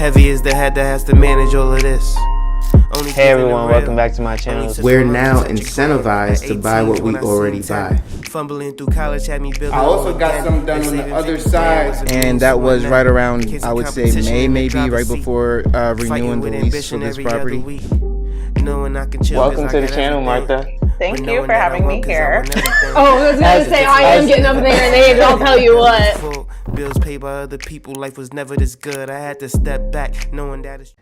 Heavy is the head that has to manage all of this. Hey everyone, welcome back to my channel. We're now incentivized to buy what we already buy. Fumbling through college had me building. I also got some done on the other side. And that was right around, I would say, May, maybe, right before renewing the lease for this property. Welcome to the channel, Martha. Thank you for having me here. Oh, I was going to say, I am getting up there in age, I'll tell you what. Bills paid by other people, life was never this good. I had to step back, knowing that it's...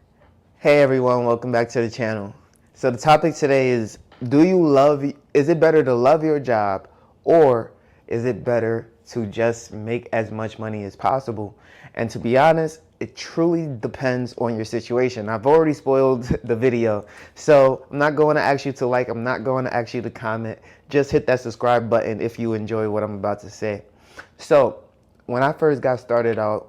Hey everyone, welcome back to the channel. So the topic today is, is it better to love your job, or is it better to just make as much money as possible? And to be honest, it truly depends on your situation. I've already spoiled the video, so I'm not going to ask you to like, I'm not going to ask you to comment. Just hit that subscribe button if you enjoy what I'm about to say. So when I first got started out,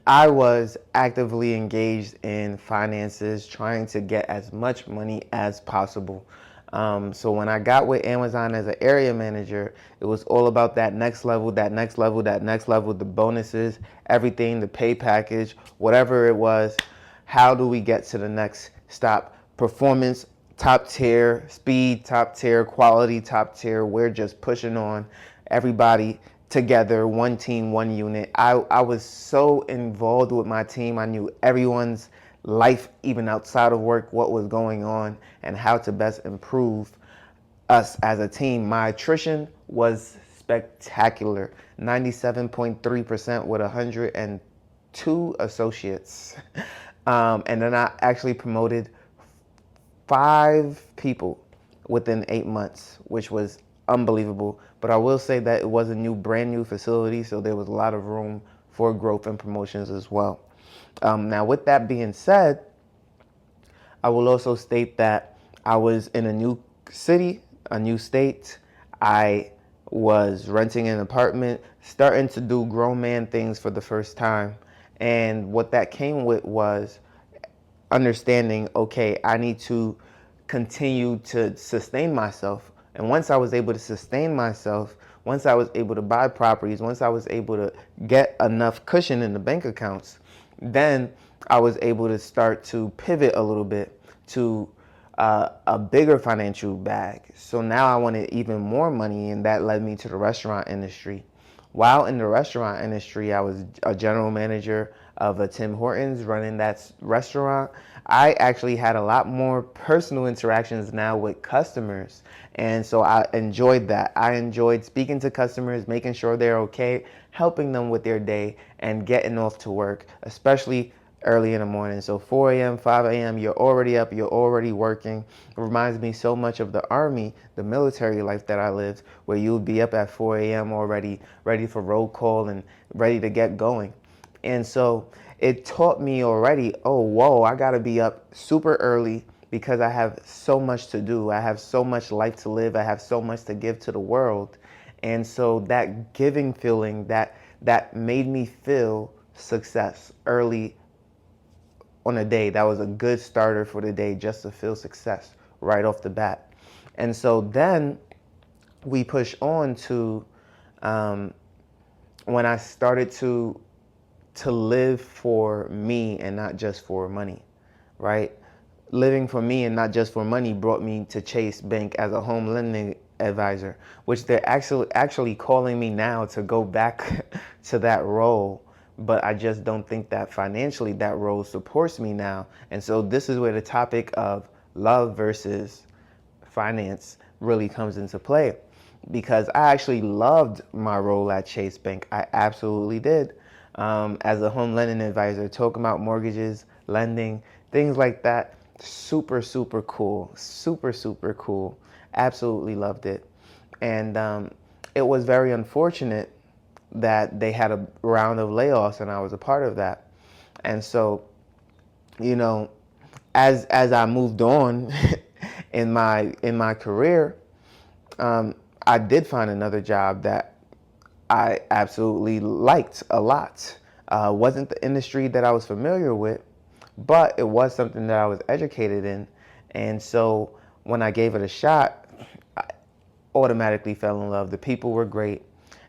I was actively engaged in finances, trying to get as much money as possible. So when I got with Amazon as an area manager, it was all about that next level, that next level, that next level, the bonuses, everything, the pay package, whatever it was. How do we get to the next stop? Performance, top tier, speed, top tier, quality, top tier. We're just pushing on everybody together, one team, one unit. I was so involved with my team. I knew everyone's life, even outside of work, what was going on and how to best improve us as a team. My attrition was spectacular, 97.3% with 102 associates. And then I actually promoted 5 people within 8 months, which was unbelievable. But I will say that it was a brand new facility, so there was a lot of room for growth and promotions as well. Now, with that being said, I will also state that I was in a new city, a new state. I was renting an apartment, starting to do grown man things for the first time. And what that came with was understanding, okay, I need to continue to sustain myself. And once I was able to sustain myself, once I was able to buy properties, once I was able to get enough cushion in the bank accounts, then I was able to start to pivot a little bit to a bigger financial bag. So now I wanted even more money, and that led me to the restaurant industry. While in the restaurant industry, I was a general manager of a Tim Hortons running that restaurant. I actually had a lot more personal interactions now with customers. And so I enjoyed that. I enjoyed speaking to customers, making sure they're okay, helping them with their day, and getting off to work, especially early in the morning. So 4 a.m., 5 a.m., you're already up, you're already working. It reminds me so much of the Army, the military life that I lived, where you would be up at 4 a.m. already, ready for roll call and ready to get going. And so it taught me already, oh, whoa, I gotta be up super early because I have so much to do. I have so much life to live. I have so much to give to the world. And so that giving feeling, that made me feel success early on a day. That was a good starter for the day, just to feel success right off the bat. And so then we push on to when I started to live for me and not just for money, right? Living for me and not just for money brought me to Chase Bank as a home lending advisor, which they're actually calling me now to go back to that role. But I just don't think that financially that role supports me now. And so this is where the topic of love versus finance really comes into play, because I actually loved my role at Chase Bank. I absolutely did. As a home lending advisor, talking about mortgages, lending, things like that. Super, super cool. Super, super cool. Absolutely loved it. And it was very unfortunate that they had a round of layoffs, and I was a part of that. And so, you know, as I moved on in my career, I did find another job that I absolutely liked a lot. Wasn't the industry that I was familiar with, but it was something that I was educated in. And so when I gave it a shot, I automatically fell in love. The people were great.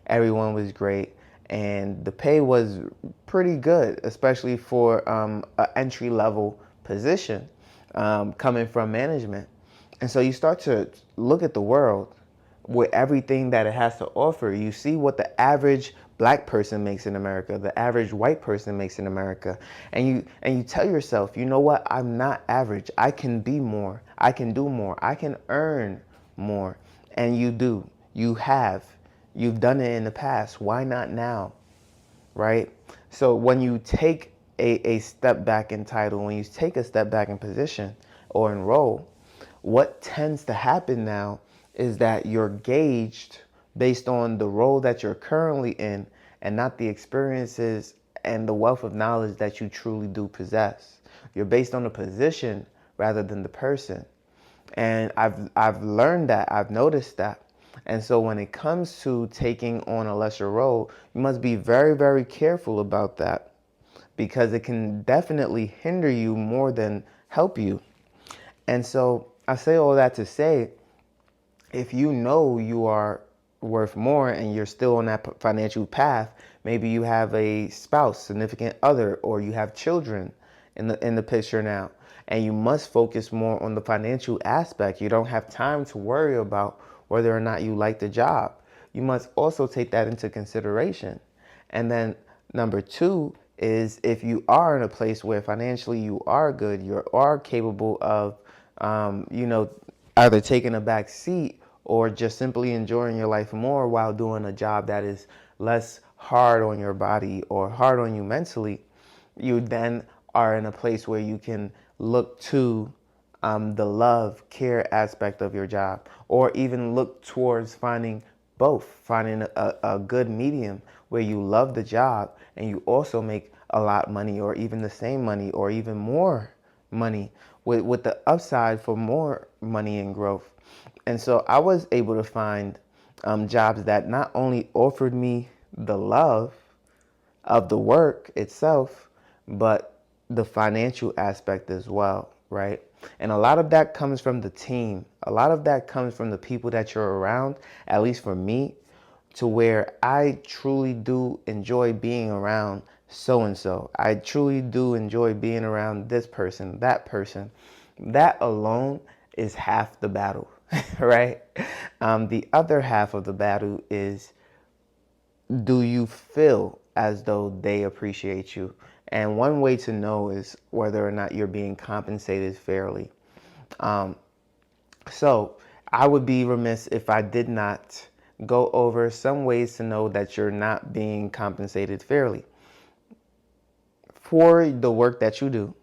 Everyone was great. and the pay was pretty good, especially for an entry level position coming from management. And so you start to look at the world with everything that it has to offer. You see what the average black person makes in America, the average white person makes in America, and you tell yourself, you know what, I'm not average. I can be more. I can do more. I can earn more. And you do. You have. You've done it in the past. Why not now? Right? So when you take a step back in title, when you take a step back in position or in role, what tends to happen now is that you're gauged based on the role that you're currently in and not the experiences and the wealth of knowledge that you truly do possess. You're based on the position rather than the person. And I've learned that, I've noticed that. And so when it comes to taking on a lesser role, you must be very, very careful about that, because it can definitely hinder you more than help you. And so I say all that to say, if you know you are worth more and you're still on that financial path, maybe you have a spouse, significant other, or you have children in the picture now, and you must focus more on the financial aspect. You don't have time to worry about whether or not you like the job. You must also take that into consideration. And then number two is, if you are in a place where financially you are good, you are capable of, either taking a back seat or just simply enjoying your life more while doing a job that is less hard on your body or hard on you mentally, you then are in a place where you can look to the love, care aspect of your job, or even look towards finding both, finding a good medium where you love the job and you also make a lot of money, or even the same money, or even more money, with the upside for more money and growth. And so I was able to find jobs that not only offered me the love of the work itself, but the financial aspect as well, right? And a lot of that comes from the team. A lot of that comes from the people that you're around, at least for me, to where I truly do enjoy being around so-and-so. I truly do enjoy being around this person, that person. That alone is half the battle, right? The other half of the battle is, do you feel as though they appreciate you? And one way to know is whether or not you're being compensated fairly. So I would be remiss if I did not go over some ways to know that you're not being compensated fairly for the work that you do.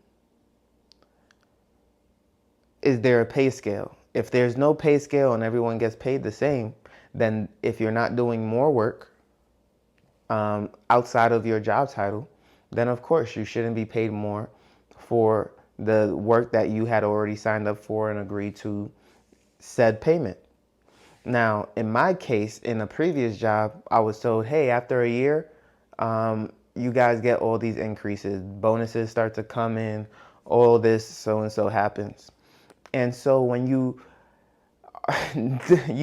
Is there a pay scale? If there's no pay scale and everyone gets paid the same, then if you're not doing more work outside of your job title, then of course you shouldn't be paid more for the work that you had already signed up for and agreed to said payment. Now, in my case, in a previous job, I was told, hey, after a year, you guys get all these increases, bonuses start to come in, all this so-and-so happens. And so when you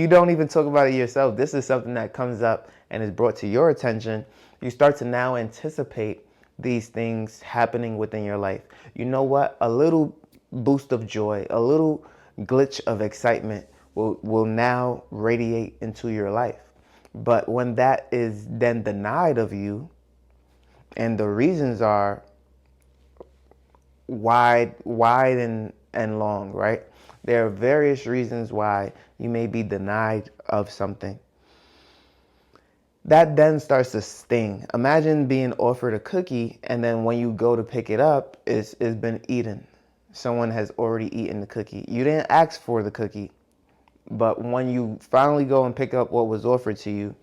don't even talk about it yourself, this is something that comes up and is brought to your attention, you start to now anticipate these things happening within your life. You know what? A little boost of joy, a little glitch of excitement will now radiate into your life. But when that is then denied of you, and the reasons are wide and long, right? There are various reasons why you may be denied of something. That then starts to sting. Imagine being offered a cookie and then when you go to pick it up, it's been eaten. Someone has already eaten the cookie. You didn't ask for the cookie, but when you finally go and pick up what was offered to you,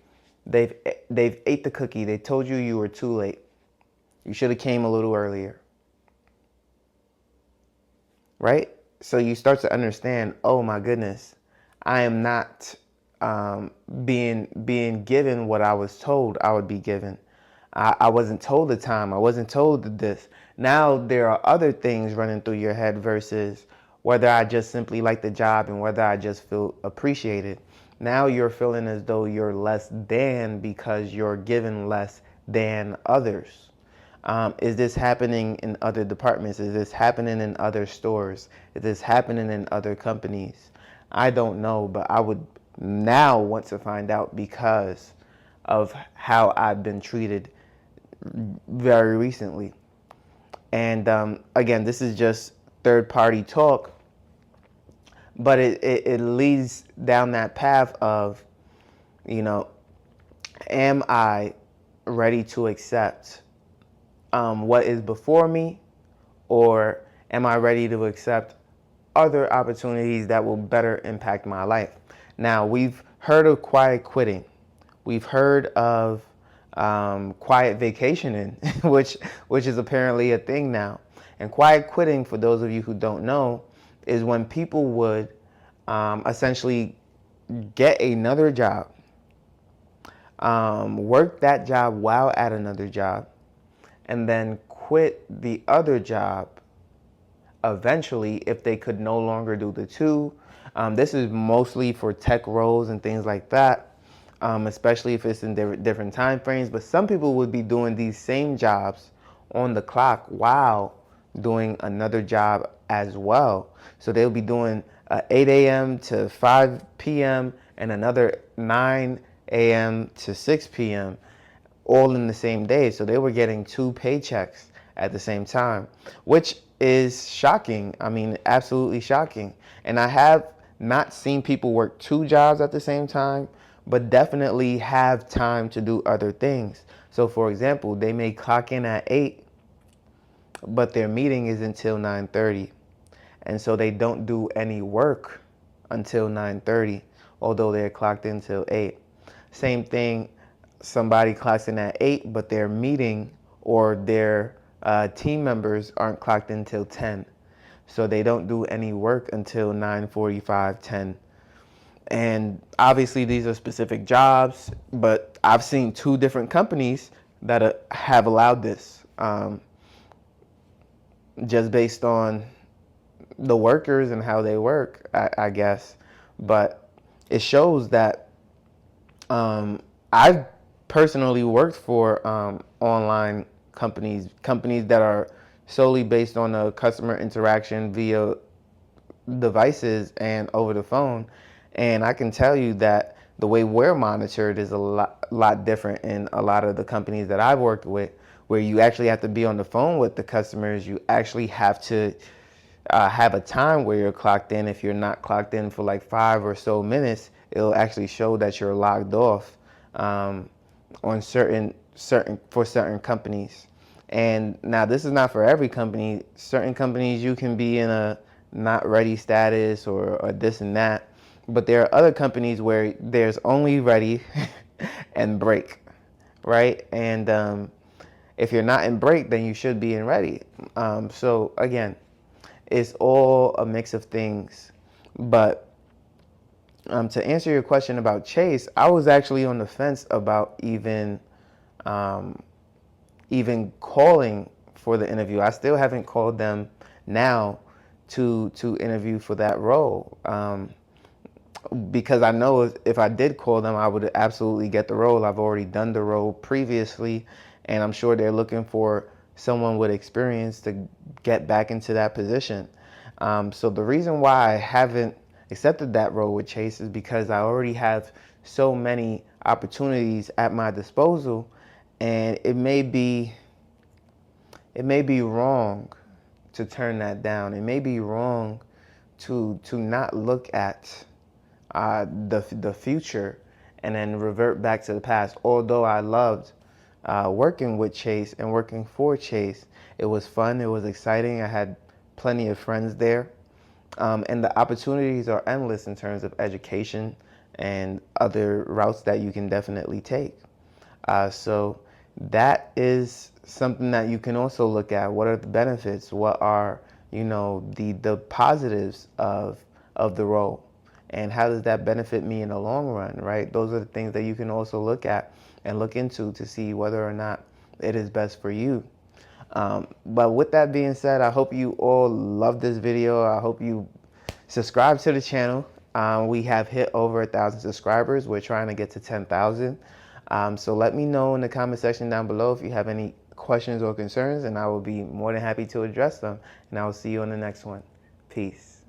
they've ate the cookie. They told you you were too late. You should have came a little earlier. Right? So you start to understand, oh my goodness, I am not being given what I was told I would be given. I wasn't told the time. I wasn't told this. Now there are other things running through your head versus whether I just simply like the job and whether I just feel appreciated. Now you're feeling as though you're less than because you're given less than others? Is this happening in other departments? Is this happening in other stores? Is this happening in other companies? I don't know, but I would now want to find out because of how I've been treated very recently. And again, this is just third-party talk, but it leads down that path of, am I ready to accept what is before me, or am I ready to accept other opportunities that will better impact my life? Now, we've heard of quiet quitting. We've heard of quiet vacationing, which is apparently a thing now. And quiet quitting, for those of you who don't know, is when people would essentially get another job, work that job while at another job, and then quit the other job eventually if they could no longer do the two. This is mostly for tech roles and things like that, especially if it's in different time frames. But some people would be doing these same jobs on the clock while doing another job as well. So they'll be doing 8 a.m. to 5 p.m. and another 9 a.m. to 6 p.m. all in the same day. So they were getting 2 paychecks at the same time, which is shocking. I mean, absolutely shocking. And I have not seen people work 2 jobs at the same time, but definitely have time to do other things. So for example, they may clock in at 8, but their meeting is until 9:30. And so they don't do any work until 9:30, although they're clocked in till 8. Same thing, somebody clocks in at 8, but their meeting or their team members aren't clocked in till 10. So they don't do any work until 9:45, 10. And obviously these are specific jobs, but I've seen 2 different companies that have allowed this, just based on the workers and how they work, I guess. But it shows that I've personally worked for online companies that are solely based on a customer interaction via devices and over the phone. And I can tell you that the way we're monitored is a lot different in a lot of the companies that I've worked with, where you actually have to be on the phone with the customers. You actually have to have a time where you're clocked in. If you're not clocked in for like 5 or so minutes, it'll actually show that you're logged off on certain companies. And now this is not for every company. Certain companies you can be in a not ready status or this and that. But there are other companies where there's only ready and break, right? And if you're not in break, then you should be in ready. So again, it's all a mix of things. But to answer your question about Chase, I was actually on the fence about even calling for the interview. I still haven't called them now to interview for that role, because I know if I did call them, I would absolutely get the role. I've already done the role previously, and I'm sure they're looking for someone with experience to get back into that position. So the reason why I haven't accepted that role with Chase is because I already have so many opportunities at my disposal, and it may be wrong to turn that down. It may be wrong to not look at the future and then revert back to the past. Although I loved working with Chase and working for Chase, it was fun, it was exciting. I had plenty of friends there, and the opportunities are endless in terms of education and other routes that you can definitely take. So that is something that you can also look at. What are the benefits? What are, the positives of the role? And how does that benefit me in the long run, right? Those are the things that you can also look at and look into to see whether or not it is best for you. But with that being said, I hope you all love this video. I hope you subscribe to the channel. We have hit over 1,000 subscribers. We're trying to get to 10,000. So let me know in the comment section down below if you have any questions or concerns, and I will be more than happy to address them. And I will see you on the next one. Peace.